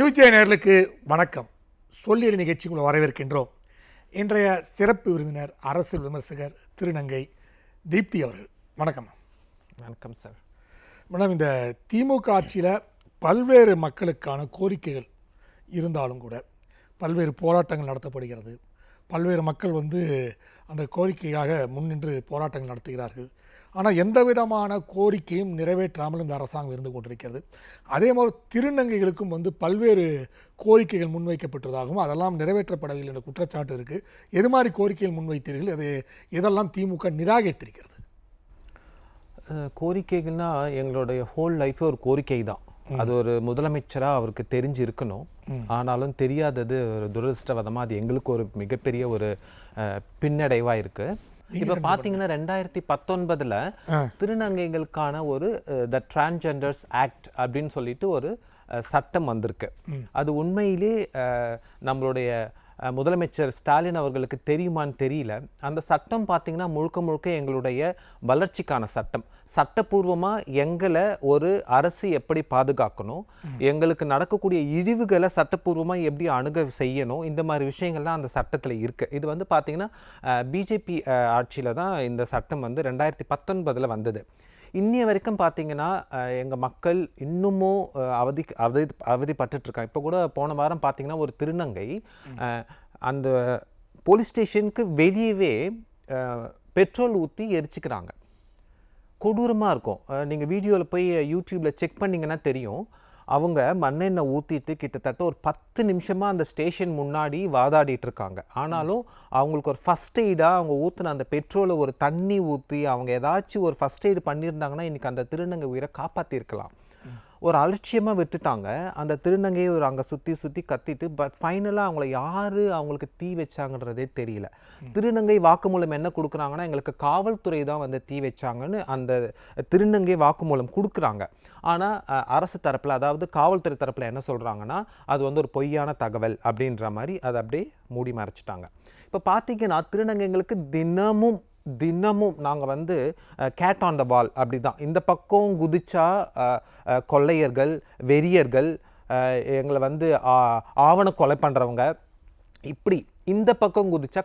நியூஜே நேயர்களுக்கு வணக்கம். சொல்லியல் நிகழ்ச்சிக்குள்ள வரவேற்கின்றோம். இன்றைய சிறப்பு விருந்தினர் அரசியல் விமர்சகர் திருநங்கை தீப்தி அவர்கள். வணக்கம். வணக்கம் சார். மேடம், இந்த திமுக ஆட்சியில் பல்வேறு மக்களுக்கான கோரிக்கைகள் இருந்தாலும் கூட பல்வேறு போராட்டங்கள் நடத்தப்படுகிறது. பல்வேறு மக்கள் அந்த கோரிக்கையாக முன்னின்று போராட்டங்கள் நடத்துகிறார்கள். ஆனால் எந்த விதமான கோரிக்கையும் நிறைவேற்றாமல் இந்த அரசாங்கம் இருந்து கொண்டிருக்கிறது. அதே மாதிரி திருநங்கைகளுக்கும் பல்வேறு கோரிக்கைகள் முன்வைக்கப்பட்டதாகவும் அதெல்லாம் நிறைவேற்றப்படவில்லை என்ற குற்றச்சாட்டு இருக்குது. எது மாதிரி கோரிக்கைகள் முன்வைத்தீர்கள்? அது இதெல்லாம் திமுக நிராகரித்திருக்கிறது. கோரிக்கைகள்னா எங்களுடைய ஹோல் லைஃபே ஒரு கோரிக்கை தான். அது ஒரு முதலமைச்சராக அவருக்கு தெரிஞ்சு இருக்கணும். ஆனாலும் தெரியாதது ஒரு துரதிருஷ்டவதமாக அது எங்களுக்கு ஒரு மிகப்பெரிய ஒரு பின்னடைவாக இருக்குது. இப்போ பார்த்தீங்கன்னா 2019 திருநங்கைகளுக்கான ஒரு த டிரான்ஸ்ஜெண்டர்ஸ் ஆக்ட் அப்படின்னு சொல்லிட்டு ஒரு சட்டம் வந்திருக்கு. அது உண்மையிலே நம்மளுடைய முதலமைச்சர் ஸ்டாலின் அவர்களுக்கு தெரியுமான்னு தெரியல. அந்த சட்டம் பார்த்தீங்கன்னா முழுக்க முழுக்க எங்களுடைய வளர்ச்சிக்கான சட்டம். சட்டப்பூர்வமாக எங்களை ஒரு அரசு எப்படி பாதுகாக்கணும், எங்களுக்கு நடக்கக்கூடிய இழிவுகளை சட்டப்பூர்வமாக எப்படி அணுக செய்யணும், இந்த மாதிரி விஷயங்கள்லாம் அந்த சட்டத்தில் இருக்குது. இது பார்த்தீங்கன்னா பிஜேபி ஆட்சியில் தான் இந்த சட்டம் 2019 வந்தது. இன்னிய வரைக்கும் பார்த்தீங்கன்னா எங்கள் மக்கள் இன்னமும் அவதிப்பட்டுருக்காங்க. இப்போ கூட போன வாரம் பார்த்தீங்கன்னா ஒரு திருநங்கை அந்த போலீஸ் ஸ்டேஷனுக்கு வெளியவே பெட்ரோல் ஊற்றி எரிச்சிக்கிறாங்க. கொடூரமாக இருக்கும். நீங்கள் வீடியோவில் போய் யூடியூப்பில் செக் பண்ணிங்கன்னா தெரியும். அவங்க மண்ணெண்ணெய் ஊற்றிட்டு கிட்டத்தட்ட ஒரு 10 நிமிஷமாக அந்த ஸ்டேஷன் முன்னாடி வாதாடிட்டு இருக்காங்க. ஆனாலும் அவங்களுக்கு ஒரு ஃபஸ்ட் எய்டாக அவங்க ஊற்றின அந்த பெட்ரோலை ஒரு தண்ணி ஊற்றி அவங்க ஏதாச்சும் ஒரு ஃபஸ்ட் எய்டு பண்ணியிருந்தாங்கன்னா இன்றைக்கி அந்த திருநங்கை உயிரை காப்பாற்றிருக்கலாம். ஒரு அலட்சியமாக விட்டுட்டாங்க. அந்த திருநங்கையை அங்கே சுற்றி கத்திட்டு பட் ஃபைனலாக அவங்கள யார் அவங்களுக்கு தீ வச்சாங்கன்றதே தெரியல. திருநங்கை வாக்குமூலம் என்ன கொடுக்குறாங்கன்னா எங்களுக்கு காவல்துறை தான் தீ வச்சாங்கன்னு அந்த திருநங்கை வாக்குமூலம் கொடுக்குறாங்க. ஆனால் அரசு தரப்பில், அதாவது காவல்துறை தரப்பில் என்ன சொல்கிறாங்கன்னா அது ஒரு பொய்யான தகவல் அப்படின்ற மாதிரி அதை அப்படியே மூடி மறைச்சிட்டாங்க. இப்போ பார்த்தீங்கன்னா திருநங்கைங்களுக்கு தினமும் நாங்கள் கேட் ஆன் த வால் அப்படி தான். இந்த பக்கம் குதிச்சா கொள்ளையர்கள், வெறியர்கள், எங்களை ஆவண கொலை பண்ணுறவங்க, இப்படி இந்த பக்கம் குதிச்சா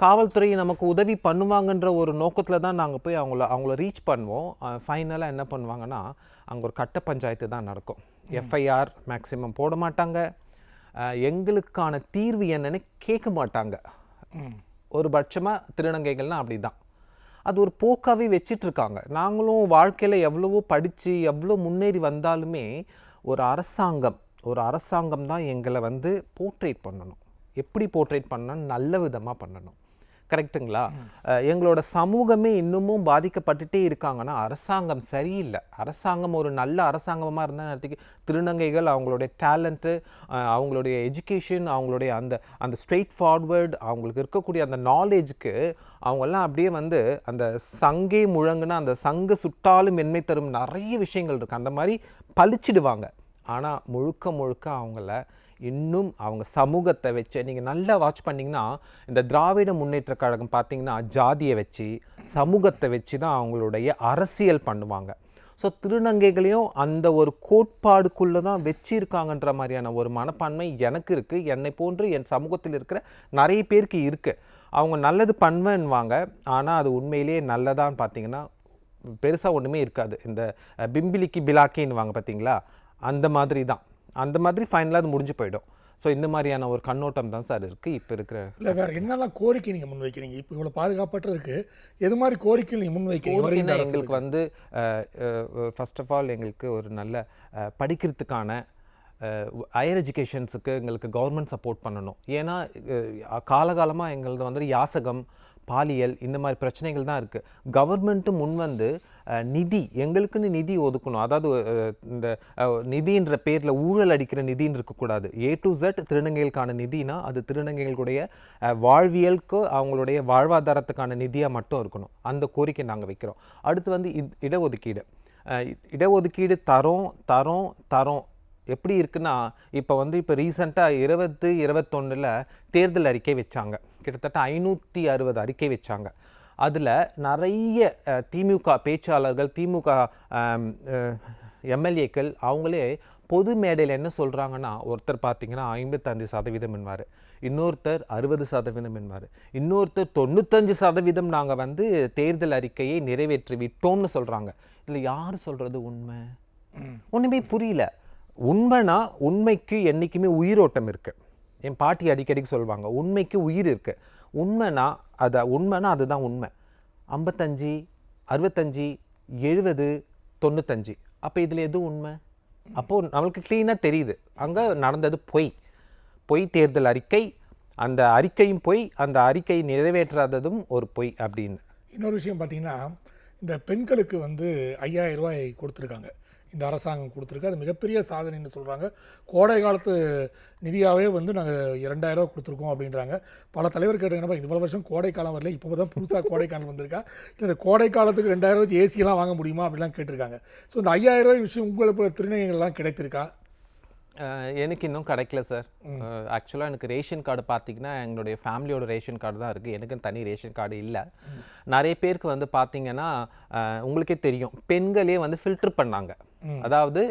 காவல்துறை நமக்கு உதவி பண்ணுவாங்கன்ற ஒரு நோக்கத்தில் தான் நாங்கள் போய் அவங்கள ரீச் பண்ணுவோம். ஃபைனலாக என்ன பண்ணுவாங்கன்னா அங்கே ஒரு கட்ட பஞ்சாயத்து தான் நடக்கும். எஃப்ஐஆர் மேக்சிமம் போட மாட்டாங்க. எங்களுக்கான தீர்வு என்னன்னு கேட்க மாட்டாங்க. ஒரு பட்சமாக திருநங்கைகள்னால் அப்படி தான். அது ஒரு போக்காகவே வச்சிட்ருக்காங்க. நாங்களும் வாழ்க்கையில் எவ்வளவோ படித்து எவ்வளோ முன்னேறி வந்தாலுமே ஒரு அரசாங்கம் தான் எங்களை போர்ட்ரேட் பண்ணணும். எப்படி போர்ட்ரேட் பண்ணணும்? நல்ல விதமாக பண்ணணும். கரெக்டுங்களா? எங்களோட சமூகமே இன்னமும் பாதிக்கப்பட்டுட்டே இருக்காங்கன்னா அரசாங்கம் சரியில்லை. அரசாங்கம் ஒரு நல்ல அரசாங்கமாக இருந்தால் நேரத்துக்கு திருநங்கைகள் அவங்களுடைய டேலண்ட்டு, அவங்களுடைய எஜுகேஷன், அவங்களுடைய அந்த ஸ்ட்ரெயிட் ஃபார்வர்டு, அவங்களுக்கு இருக்கக்கூடிய அந்த நாலேஜுக்கு அவங்கெல்லாம் அப்படியே அந்த சங்கே முழங்குனா அந்த சங்கு சுட்டாலும் மென்மை தரும் நிறைய விஷயங்கள் இருக்குது. அந்த மாதிரி பழிச்சிடுவாங்க. ஆனால் முழுக்க அவங்கள இன்னும் அவங்க சமூகத்தை வச்சு நீங்கள் நல்லா வாட்ச் பண்ணிங்கன்னா இந்த திராவிட முன்னேற்ற கழகம் பார்த்தீங்கன்னா ஜாதியை வச்சு சமூகத்தை வச்சு தான் அவங்களுடைய அரசியல் பண்ணுவாங்க. ஸோ திருநங்கைகளையும் அந்த ஒரு கோட்பாடுக்குள்ளே தான் வச்சிருக்காங்கன்ற மாதிரியான ஒரு மனப்பான்மை எனக்கு இருக்குது. என்னை போன்று என் சமூகத்தில் இருக்கிற நிறைய பேருக்கு இருக்குது. அவங்க நல்லது பண்ணுவேன்னுவாங்க. ஆனால் அது உண்மையிலேயே நல்லதான்னு பார்த்தீங்கன்னா பெருசாக ஒன்றுமே இருக்காது. இந்த பிம்பிலிக்கு பிலாக்கின்னுவாங்க பார்த்தீங்களா, அந்த மாதிரி ஃபைனலாக அது முடிஞ்சு போயிடும். ஸோ இந்த மாதிரியான ஒரு கண்ணோட்டம் தான் சார் இருக்குது இப்போ இருக்கிற. இல்லை, வேறு என்னெல்லாம் கோரிக்கை நீங்கள் முன்வைக்கிறீங்க? இப்போ இவ்வளோ பாதுகாப்பற்ற இருக்குது, எது மாதிரி கோரிக்கை நீங்கள் முன்வைக்கிறீங்க? எங்களுக்கு ஃபர்ஸ்ட் ஆஃப் ஆல் எங்களுக்கு ஒரு நல்ல படிக்கிறதுக்கான ஹையர் எஜுகேஷன்ஸுக்கு எங்களுக்கு கவர்மெண்ட் சப்போர்ட் பண்ணணும். ஏன்னா காலகாலமாக எங்களது யாசகம், பாலியல், இந்த மாதிரி பிரச்சனைகள் தான் இருக்குது. கவர்மெண்ட்டும் நிதி, எங்களுக்குன்னு நிதி ஒதுக்கணும். அதாவது இந்த நிதின்ற பேரில் ஊழல் அடிக்கிற நிதின்னு இருக்கக்கூடாது. A to Z திருநங்கைகளுக்கான நிதினா அது திருநங்கைகளுடைய வாழ்வியலுக்கு அவங்களுடைய வாழ்வாதாரத்துக்கான நிதியாக மட்டும் இருக்கணும். அந்த கோரிக்கை நாங்கள் வைக்கிறோம். அடுத்து இடஒதுக்கீடு தரோம் எப்படி இருக்குன்னா இப்போ ரீசெண்டாக 2021 தேர்தல் அறிக்கை வச்சாங்க. கிட்டத்தட்ட 560 அறிக்கை வச்சாங்க. அதில் நிறைய திமுக பேச்சாளர்கள், திமுக எம்எல்ஏக்கள் அவங்களே பொது மேடையில் என்ன சொல்கிறாங்கன்னா, ஒருத்தர் பார்த்தீங்கன்னா 55% என்பார், இன்னொருத்தர் 60% என்பார், இன்னொருத்தர் 95% நாங்கள் வந்து தேர்தல் அறிக்கையை நிறைவேற்றி விட்டோம்னு சொல்கிறாங்க. இதில் யார் சொல்கிறது உண்மை? ஒன்றுமே புரியல. உண்மைனா உண்மைக்கு என்றைக்குமே உயிரோட்டம் இருக்குது. என் பாட்டி அடிக்கடிக்கு சொல்லுவாங்க, உண்மைக்கு உயிர் இருக்குது. உண்மைனா அதுதான் உண்மை. 55, 65, 70, 95, அப்போ இதில் எது உண்மை? அப்போது நம்மளுக்கு க்ளீனாக தெரியுது அங்கே நடந்தது பொய் தேர்தல் அறிக்கை, அந்த அறிக்கையும் பொய், அந்த அறிக்கை நிறைவேற்றாததும் ஒரு பொய் அப்படின்னு. இன்னொரு விஷயம் பார்த்தீங்கன்னா, இந்த பெண்களுக்கு வந்து 5000 ரூபாய் கொடுத்துருக்காங்க, இந்த அரசாங்கம் கொடுத்துருக்கு. அது மிகப்பெரிய சாதனைன்னு சொல்கிறாங்க. கோடை காலத்து நிதியாகவே வந்து நாங்கள் 2000 ரூபா கொடுத்துருக்கோம் அப்படின்றாங்க. பல தலைவர் கேட்டாங்கன்னா, இவ்வளோ வருஷம் கோடை காலம் வரல, இப்போ தான் புதுசாக கோடை காலம் வந்திருக்கா, இந்த கோடை காலத்துக்கு 2000 வச்சு ஏசியெல்லாம் வாங்க முடியுமா அப்படிலாம் கேட்டிருக்காங்க. ஸோ இந்த 5000 ரூபாய் விஷயம் உங்களுக்கு திருநங்கைகள்லாம் கிடைத்திருக்கா? எனக்கு இன்னும் கிடைக்கல சார். ஆக்சுவலாக எனக்கு ரேஷன் கார்டு பார்த்தீங்கன்னா எங்களுடைய ஃபேமிலியோட ரேஷன் கார்டு தான் இருக்குது, எனக்கு தனி ரேஷன் கார்டு இல்லை. நிறைய பேருக்கு வந்து பார்த்தீங்கன்னா உங்களுக்கே தெரியும், பெண்களே வந்து ஃபில்டர் பண்ணாங்க. அதாவது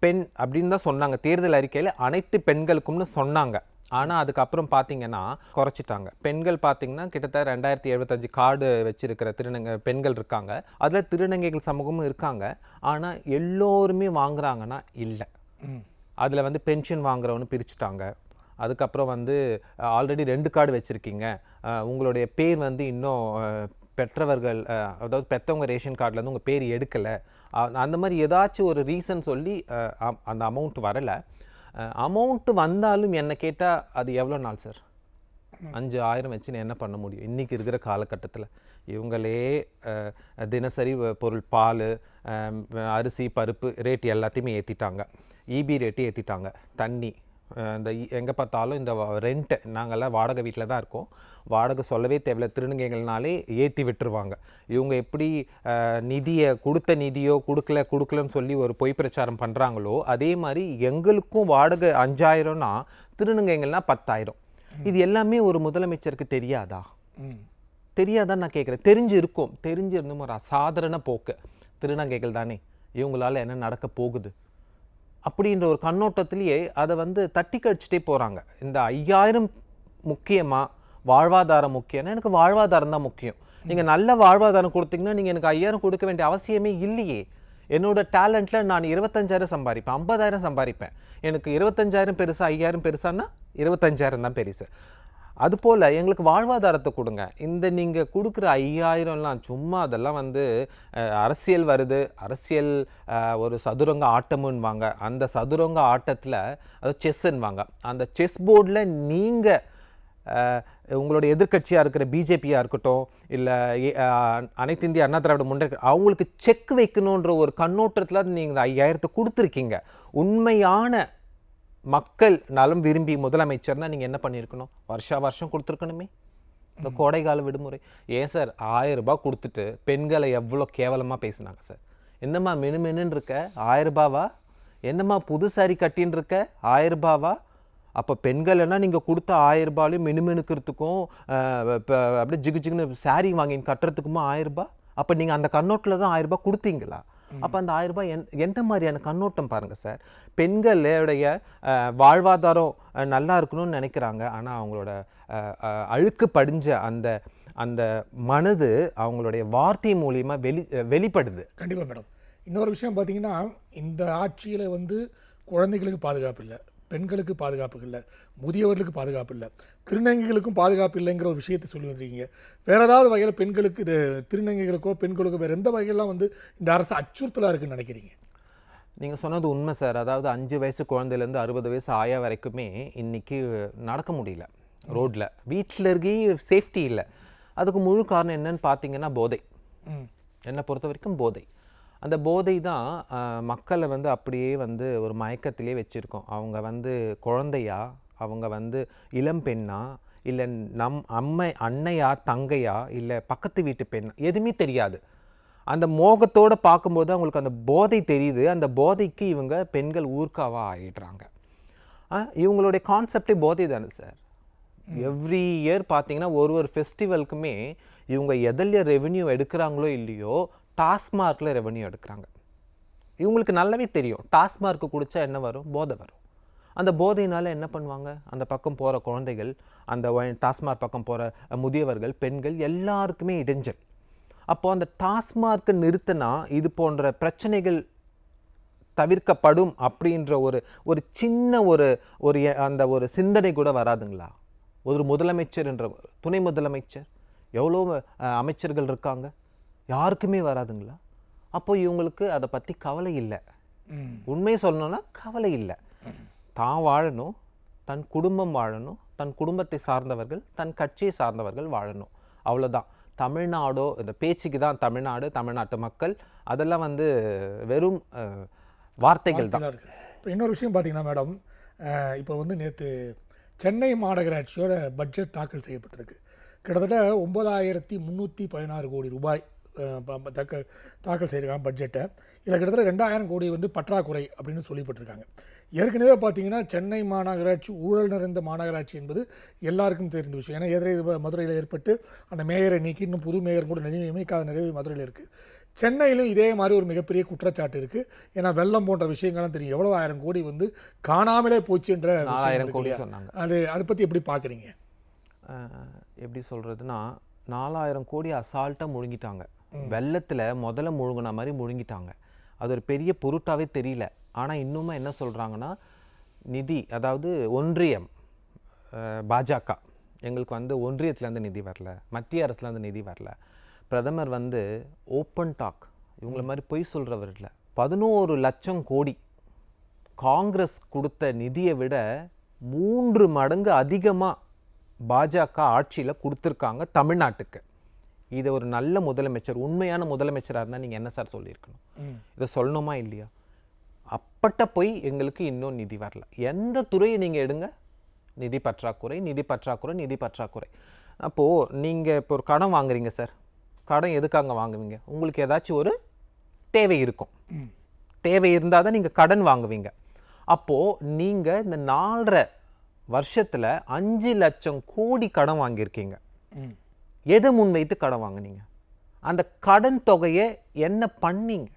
பெண் அப்படின்னு தான் சொன்னாங்க தேர்தல் அறிக்கையில், அனைத்து பெண்களுக்கும்னு சொன்னாங்க. ஆனால் அதுக்கப்புறம் பார்த்தீங்கன்னா குறைச்சிட்டாங்க. பெண்கள் பார்த்தீங்கன்னா கிட்டத்தட்ட 2075 கார்டு வச்சிருக்கிற பெண்கள் இருக்காங்க. அதில் திருநங்கைகள் சமூகமும் இருக்காங்க. ஆனால் எல்லோருமே வாங்குறாங்கன்னா இல்லை. அதில் வந்து பென்ஷன் வாங்குறவனு பிரிச்சுட்டாங்க. அதுக்கப்புறம் வந்து ஆல்ரெடி 2 கார்டு வச்சுருக்கீங்க, உங்களுடைய பேர் வந்து இன்னும் பெற்றவர்கள், அதாவது பெற்றவங்க ரேஷன் கார்டில் உங்கள் பேர் எடுக்கலை, அந்த மாதிரி ஏதாச்சும் ஒரு ரீசன் சொல்லி அந்த அமௌண்ட் வரலை. அமௌண்ட்டு வந்தாலும் என்ன கேட்டால் அது எவ்வளோ நாள் சார்? 5000 வச்சுன்னு என்ன பண்ண முடியும் இன்றைக்கி இருக்கிற காலகட்டத்தில்? இவங்களே தினசரி பொருள், பால், அரிசி, பருப்பு ரேட் எல்லாத்தையுமே ஏற்றிட்டாங்க, இபி ரேட்டு ஏற்றிட்டாங்க, தண்ணி, இந்த எங்கே பார்த்தாலும் இந்த ரெண்ட்டு, நாங்கள்லாம் வாடகை வீட்டில் தான் இருக்கோம், வாடகை சொல்லவே தேவையில்ல, திருநங்கைகள்னாலே ஏற்றி விட்டுருவாங்க. இவங்க எப்படி நிதியை கொடுத்த நிதியோ கொடுக்கலன்னு சொல்லி ஒரு பொய் பிரச்சாரம் பண்ணுறாங்களோ, அதே மாதிரி எங்களுக்கும் வாடகை 5000னா திருநங்கைகள்னால் 10,000. இது எல்லாமே ஒரு முதலமைச்சருக்கு தெரியாதான் நான் கேட்குறேன். தெரிஞ்சிருந்தும் ஒரு அசாதாரண போக்கு, திருநங்கைகள் தானே, இவங்களால் என்ன நடக்க போகுது அப்படின்ற ஒரு கண்ணோட்டத்திலேயே அதை வந்து தட்டி கழிச்சிட்டே போகிறாங்க. இந்த 5000 முக்கியமாக, வாழ்வாதாரம் முக்கியம்னா எனக்கு வாழ்வாதாரம் தான் முக்கியம். நீங்கள் நல்ல வாழ்வாதாரம் கொடுத்தீங்கன்னா நீங்கள் எனக்கு 5000 கொடுக்க வேண்டிய அவசியமே இல்லையே. என்னோட டேலண்ட்டில் நான் 25,000 சம்பாதிப்பேன், 50,000 சம்பாதிப்பேன். எனக்கு 25,000 பெருசா 5000 பெருசான்னா 25,000 தான் பெருசு. அதுபோல் எங்களுக்கு வாழ்வாதாரத்தை கொடுங்க. இந்த நீங்கள் கொடுக்குற 5000லாம் சும்மா, அதெல்லாம் வந்து அரசியல் வருது, அரசியல் ஒரு சதுரங்க ஆட்டமுன்னுவாங்க, அந்த சதுரங்க ஆட்டத்தில் அது செஸ்ஸுன்னுவாங்க. அந்த செஸ் போர்டில் நீங்கள் உங்களுடைய எதிர்க்கட்சியாக இருக்கிற பிஜேபியாக இருக்கட்டும், இல்லை அனைத்து இந்திய அண்ணா திராவிட முன்னேற்ற, அவங்களுக்கு செக் வைக்கணுன்ற ஒரு கண்ணோட்டத்தில் நீங்கள் இந்த 5000 கொடுத்துருக்கீங்க. உண்மையான மக்கள் நலம் விரும்பி முதலமைச்சர்னா நீங்கள் என்ன பண்ணியிருக்கணும்? வருஷம் கொடுத்துருக்கணுமே. இந்த கோடைக்கால விடுமுறை ஏன் சார் 1000 ரூபாய் கொடுத்துட்டு பெண்களை எவ்வளோ கேவலமாக பேசுனாங்க சார். என்னம்மா மெனுன்னு இருக்க 1000 ரூபாவா? என்னம்மா புது சாரி கட்டின்னு இருக்க 1000 ரூபாவா? அப்போ பெண்கள்னா நீங்கள் கொடுத்த 1000 ரூபாயிலையும் மெனுமெனுக்கிறதுக்கும் அப்படியே ஜிகுன்னு சாரி வாங்கி கட்டுறதுக்குமா 1000 ரூபாய்? அப்போ நீங்கள் அந்த கண்ணோட்டில் தான் 1000 ரூபாய் கொடுத்தீங்களா? அப்போ அந்த 1000 ரூபாய் எந்த மாதிரியான கண்ணோட்டம் பாருங்கள் சார். பெண்களுடைய வாழ்வாதாரம் நல்லா இருக்கணும்னு நினைக்கிறாங்க, ஆனால் அவங்களோட அழுக்கு படிஞ்ச அந்த மனது அவங்களுடைய வார்த்தை மூலியமாக வெளிப்படுது. கண்டிப்பாக மேடம். இன்னொரு விஷயம் பார்த்தீங்கன்னா, இந்த ஆட்சியில் வந்து குழந்தைகளுக்கு பாதுகாப்பு இல்லை, பெண்களுக்கு பாதுகாப்பு இல்லை, முதியவர்களுக்கு பாதுகாப்பு இல்லை, திருநங்கைகளுக்கும் பாதுகாப்பு இல்லைங்கிற ஒரு விஷயத்தை சொல்லி வந்துருக்கீங்க. வேறு ஏதாவது வகையில் பெண்களுக்கு, இது திருநங்கைகளுக்கோ பெண்களுக்கோ வேறு எந்த வகையெல்லாம் வந்து இந்த அரசு அச்சுறுத்தலாக இருக்குன்னு நினைக்கிறீங்க? நீங்கள் சொன்னது உண்மை சார். அதாவது 5 வயசு குழந்தையிலேருந்து 60 வயசு ஆயா வரைக்குமே இன்றைக்கி நடக்க முடியல ரோட்டில். வீட்டில் இருக்கே சேஃப்டி இல்லை. அதுக்கு முழு காரணம் என்னன்னு பார்த்தீங்கன்னா போதை. என்னை பொறுத்த வரைக்கும் போதை. அந்த போதை தான் மக்களை வந்து அப்படியே வந்து ஒரு மயக்கத்திலே வச்சுருக்கோம். அவங்க வந்து குழந்தையா, அவங்க வந்து இளம் பெண்ணா, இல்லை அன்னையா, தங்கையா, இல்லை பக்கத்து வீட்டு பெண்ணா, எதுவுமே தெரியாது. அந்த மோகத்தோடு பார்க்கும்போது அவங்களுக்கு அந்த போதை தெரியுது. அந்த போதைக்கு இவங்க பெண்கள் ஊர்க்காவாக ஆகிடுறாங்க. இவங்களுடைய கான்செப்டே போதை தானே சார். எவ்ரி இயர் பார்த்தீங்கன்னா ஒரு ஃபெஸ்டிவலுக்குமே இவங்க எதில் ரெவென்யூ எடுக்கிறாங்களோ இல்லையோ, டாஸ்மார்க்கில் ரெவென்யூ எடுக்கிறாங்க. இவங்களுக்கு நல்லாவே தெரியும் டாஸ்மார்க்கு குடித்தா என்ன வரும், போதை வரும். அந்த போதையினால் என்ன பண்ணுவாங்க, அந்த பக்கம் போகிற குழந்தைகள், அந்த டாஸ்மார்க் பக்கம் போகிற முதியவர்கள், பெண்கள் எல்லாருக்குமே இடைஞ்சல். அப்போது அந்த டாஸ்மார்க்கை நிறுத்தினா இது போன்ற பிரச்சனைகள் தவிர்க்கப்படும் அப்படின்ற ஒரு சின்ன அந்த ஒரு சிந்தனை கூட வராதுங்களா? ஒரு முதலமைச்சர் என்ற துணை முதலமைச்சர், எவ்வளோ அமைச்சர்கள் இருக்காங்க, யாருக்குமே வராதுங்களா? அப்போ இவங்களுக்கு அதை பற்றி கவலை இல்லை. உண்மையை சொல்லணும்னா கவலை இல்லை. தான் வாழணும், தன் குடும்பம் வாழணும், தன் குடும்பத்தை சார்ந்தவர்கள், தன் கட்சியை சார்ந்தவர்கள் வாழணும், அவ்வளோதான். தமிழ்நாடோ இந்த பேச்சுக்கு தான் தமிழ்நாடு, தமிழ்நாட்டு மக்கள், அதெல்லாம் வந்து வெறும் வார்த்தைகள் தான். இப்போ இன்னொரு விஷயம் பார்த்தீங்கன்னா மேடம், இப்போ வந்து நேற்று சென்னை மாநகராட்சியோட பட்ஜெட் தாக்கல் செய்யப்பட்டிருக்கு. கிட்டத்தட்ட 9,316 கோடி ரூபாய் தாக்கல் செய்திருக்காங்க பட்ஜெட்டை. இதில் கிட்டத்தட்ட 2,000 கோடி வந்து பற்றாக்குறை அப்படின்னு சொல்லப்பட்டிருக்காங்க. ஏற்கனவே பார்த்தீங்கன்னா சென்னை மாநகராட்சி ஊழல் நிறைந்த மாநகராட்சி என்பது எல்லாருக்கும் தெரிந்த விஷயம். ஏன்னா எதிரே மதுரையில் ஏற்பட்டு அந்த மேயரை நீக்கி இன்னும் புது மேயர் கூட நியமிக்காத நிறைய மதுரையில் இருக்குது. சென்னையிலும் இதே மாதிரி ஒரு மிகப்பெரிய குற்றச்சாட்டு இருக்குது. ஏன்னா வெள்ளம் போன்ற விஷயங்கள்லாம் தெரியும், எவ்வளோ 1000 கோடி வந்து காணாமலே போச்சுன்ற 4000 கோடி சொன்னாங்க. அதை பற்றி எப்படி பார்க்குறீங்க? எப்படி சொல்கிறதுனா, 4000 கோடி அசால்ட்டாக முழுங்கிட்டாங்க. வெள்ளத்தில் முதல்ல முழுங்கின மாதிரி முழுங்கிட்டாங்க. அது ஒரு பெரிய பொருட்டாவே தெரியல. ஆனால் இன்னுமே என்ன சொல்கிறாங்கன்னா, நிதி, அதாவது ஒன்றியம், பாஜக எங்களுக்கு வந்து ஒன்றியத்துலேருந்து நிதி வரல, மத்திய அரசுலேருந்து நிதி வரல, பிரதமர் வந்து ஓப்பன் டாக், இவங்கள மாதிரி பொய் சொல்கிறவர் இல்லை. 11 லட்சம் கோடி காங்கிரஸ் கொடுத்த நிதியை விட 3 மடங்கு அதிகமாக பாஜக ஆட்சியில் கொடுத்துருக்காங்க தமிழ்நாட்டுக்கு. இதை ஒரு நல்ல முதலமைச்சர், உண்மையான முதலமைச்சராக இருந்தால் நீங்கள் என்ன சார் சொல்லியிருக்கணும்? இதை சொல்லணுமா இல்லையா? அப்பட்ட போய் எங்களுக்கு இன்னும் நிதி வரல. எந்த துறையை நீங்கள் எடுங்க, நிதி பற்றாக்குறை, நிதி பற்றாக்குறை, நிதி பற்றாக்குறை. அப்போது நீங்கள் இப்போ ஒரு கடன் வாங்குறீங்க சார், கடன் எதுக்காக வாங்குவீங்க? உங்களுக்கு ஏதாச்சும் ஒரு தேவை இருக்கும், தேவை இருந்தால் தான் நீங்கள் கடன் வாங்குவீங்க. அப்போது நீங்கள் இந்த 4.5 வருஷத்தில் 5 லட்சம் கோடி கடன் வாங்கியிருக்கீங்க. எதை முன்வைத்து கடன் வாங்கினீங்க? அந்த கடன் தொகையை என்ன பண்ணீங்க?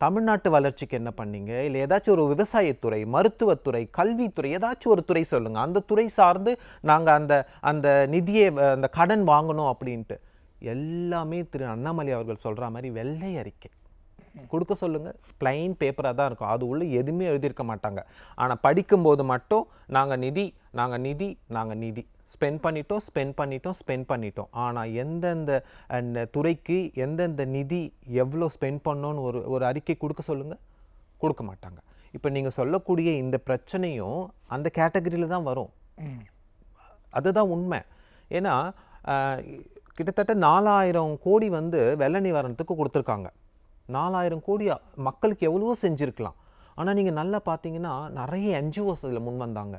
தமிழ்நாட்டு வளர்ச்சிக்கு என்ன பண்ணீங்க? இல்லை ஏதாச்சும் ஒரு விவசாயத்துறை, மருத்துவத்துறை, கல்வித்துறை, ஏதாச்சும் ஒரு துறை சொல்லுங்கள், அந்த துறை சார்ந்து நாங்கள் அந்த நிதியை, அந்த கடன் வாங்கணும் அப்படின்ட்டு. எல்லாமே திரு அண்ணாமலை அவர்கள் சொல்கிற மாதிரி வெள்ளை அறிக்கை கொடுக்க சொல்லுங்கள், பிளைன் பேப்பராக தான் இருக்கும், அது உள்ள எதுவுமே எழுதியிருக்க மாட்டாங்க. ஆனால் படிக்கும்போது மட்டும் நாங்கள் நிதி, நாங்கள் நிதி, நாங்கள் நிதி ஸ்பெண்ட் பண்ணிட்டோம். ஆனால் எந்தெந்த துறைக்கு எந்தெந்த நிதி எவ்வளோ ஸ்பெண்ட் பண்ணோன்னு ஒரு அறிக்கை கொடுக்க சொல்லுங்கள், கொடுக்க மாட்டாங்க. இப்போ நீங்கள் சொல்லக்கூடிய இந்த பிரச்சனையும் அந்த கேட்டகரியில் தான் வரும். அதுதான் உண்மை. ஏன்னா கிட்டத்தட்ட 4000 கோடி வந்து வெள்ள நிவாரணத்துக்கு கொடுத்துருக்காங்க. 4000 கோடி மக்களுக்கு எவ்வளவோ செஞ்சுருக்கலாம். ஆனால் நீங்கள் நல்லா பார்த்தீங்கன்னா நிறைய என்ஜிஓஸ் அதில் முன் வந்தாங்க,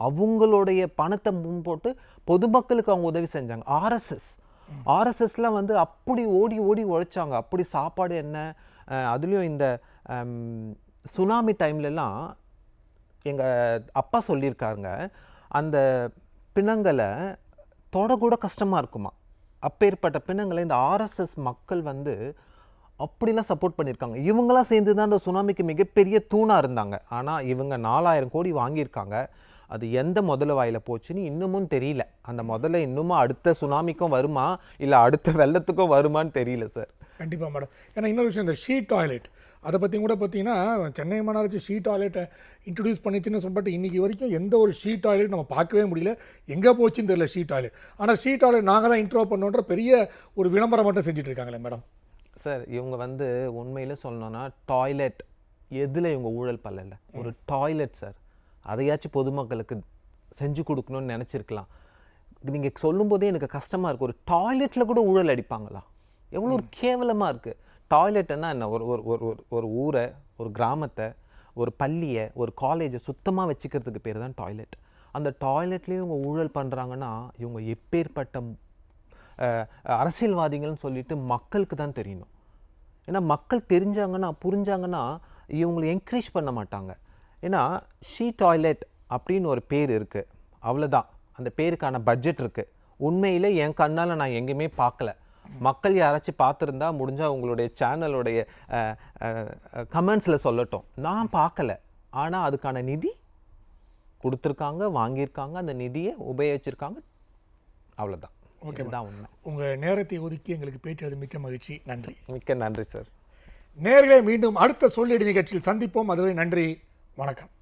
அவங்களுடைய பணத்தை முன்போட்டு பொதுமக்களுக்கு அவங்க உதவி செஞ்சாங்க. ஆர்எஸ்எஸ்லாம் வந்து அப்படி ஓடி உழைச்சாங்க. அப்படி சாப்பாடு என்ன, அதுலேயும் இந்த சுனாமி டைம்லலாம் எங்கள் அப்பா சொல்லியிருக்காங்க, அந்த பிணங்களை தொடக்கூட கஷ்டமாக இருக்குமா. அப்பேற்பட்ட பிணங்களை இந்த ஆர்எஸ்எஸ் மக்கள் வந்து அப்படிலாம் சப்போர்ட் பண்ணியிருக்காங்க. இவங்களாம் சேர்ந்து தான் அந்த சுனாமிக்கு மிகப்பெரிய தூணாக இருந்தாங்க. ஆனால் இவங்க 4000 கோடி வாங்கியிருக்காங்க. அது எந்த முதல வாயில் போச்சுன்னு இன்னமும் தெரியல. அந்த முதல்ல இன்னமும் அடுத்த சுனாமிக்கும் வருமா, இல்லை அடுத்த வெள்ளத்துக்கும் வருமானு தெரியல சார். கண்டிப்பாக மேடம். ஏன்னா இன்னொரு விஷயம், இந்த ஷீட் டாய்லெட், அதை பற்றி கூட பார்த்தீங்கன்னா சென்னை மாநகராட்சி ஷீட் டாய்லெட்டை இன்ட்ரடியூஸ் பண்ணிச்சுன்னு சொல்லிட்டு இன்றைக்கி வரைக்கும் எந்த ஒரு ஷீட் டாய்லெட் நம்ம பார்க்கவே முடியல. எங்கே போச்சுன்னு தெரியல ஷீட் டாய்லெட். ஆனால் ஷீட் டாய்லெட் நாங்கள் தான் இன்ட்ரோ பண்ணோன்ற பெரிய ஒரு விளம்பரம் மட்டும் செஞ்சுட்டு இருக்காங்களே மேடம். சார் இவங்க வந்து உண்மையில் சொல்லணும்னா டாய்லெட் எதில் இவங்க ஊழல் பண்ணல, ஒரு டாய்லெட் சார், அதையாச்சும் பொதுமக்களுக்கு செஞ்சு கொடுக்கணும்னு நினச்சிருக்கலாம். நீங்கள் சொல்லும்போதே எனக்கு கஷ்டமாக இருக்குது. ஒரு டாய்லெட்டில் கூட ஊழல் அடிப்பாங்களா? எவ்வளோ ஒரு கேவலமாக இருக்குது. டாய்லெட்டுன்னா என்ன, ஒரு ஊரை, ஒரு கிராமத்தை, ஒரு பள்ளியை, ஒரு காலேஜை சுத்தமாக வச்சுக்கிறதுக்கு பேர் தான் டாய்லெட். அந்த டாய்லெட்லேயும் இவங்க ஊழல் பண்ணுறாங்கன்னா இவங்க எப்பேற்பட்ட அரசியல்வாதிகள்னு சொல்லிட்டு மக்களுக்கு தான் தெரியணும். ஏன்னா மக்கள் தெரிஞ்சாங்கன்னா, புரிஞ்சாங்கன்னா இவங்களை என்கரேஜ் பண்ண மாட்டாங்க. ஏன்னா ஷீ டாய்லெட் அப்படின்னு ஒரு பேர் இருக்குது, அவ்வளோதான். அந்த பேருக்கான பட்ஜெட் இருக்குது. உண்மையில் என் கண்ணால் நான் எங்கேயுமே பார்க்கல. மக்கள் யாராச்சும் பார்த்துருந்தா முடிஞ்சால் உங்களுடைய சேனலுடைய கமெண்ட்ஸில் சொல்லட்டும். நான் பார்க்கல, ஆனால் அதுக்கான நிதி கொடுத்துருக்காங்க, வாங்கியிருக்காங்க, அந்த நிதியை உபயோகிச்சிருக்காங்க, அவ்வளோதான். ஓகே தான் உண்மை. உங்கள் நேரத்தை ஒதுக்கி எங்களுக்கு பேசுறது மிக்க மகிழ்ச்சி. நன்றி. மிக்க நன்றி சார். நேர்களே, மீண்டும் அடுத்த சொல்லிடு நிகழ்ச்சியில் சந்திப்போம். அதுவரை நன்றி, வணக்கம்.